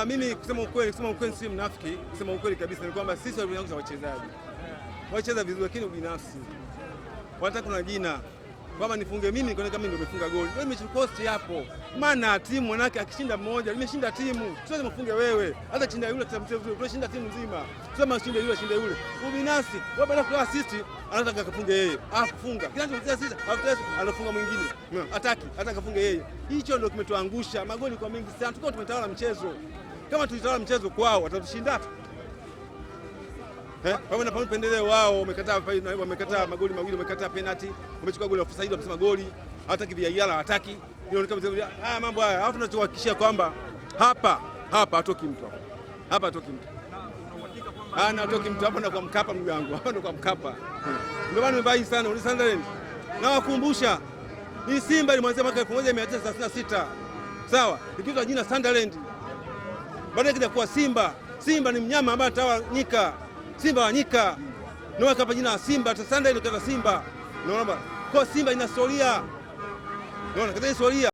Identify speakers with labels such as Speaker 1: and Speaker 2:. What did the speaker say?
Speaker 1: Mimi kusema ukweli si mnafiki, kusema ukweli kabisa ni kwamba sisi walianza wachezaji. Wacheza vizuri lakini ubinafsi. Wanataka kuna jina. Kwamba nifunge mimi nikaona kama mimi ndio nimefunga goli. Wewe imechukosti hapo. Maana timu mwanake akishinda mmoja, nimeshinda timu. Sio mfunge wewe. Hata chinda yule tunashinda timu nzima. Sio shinde yule. Ubinafsi. Wewe baada ya assist anataka akafunge yeye. Afunga. Kinachofuatia sisi, anafunga mwingine. Ataki, hata akafunge yeye. Hicho ndio kimetuangusha. Magoli kwa mengi sana. Tukao tumetawala mchezo. Kama tulitawala mchezo kwao watatushinda. Pamoja na pendeleo wao wamekataa magoli mawili, wamekataa penalty, wamechukua goli la offside, wamesema goli, hataki VAR, hataki. Haya mambo haya, alafu tunachohakikishia kwamba hapa hatoki mtu. Hapa hatoki mtu. Hatoki mtu hapa, na kwa Mkapa ndugu yangu. Hapa ndo kwa Mkapa. Ndio maana nimebai sana uli Sunderland. Na wakumbusha hii Simba ilianza mwaka 1936. Sawa? Ikiitwa jina Sunderland. Baadaye kija kuwa Simba. Simba ni mnyama ambaye atawanyika. Simba wa nyika. Ndio akapa jina la Simba, Sunderland ikaitwa Simba. Unaona? Kwa Simba ina historia. Unaona? Katika historia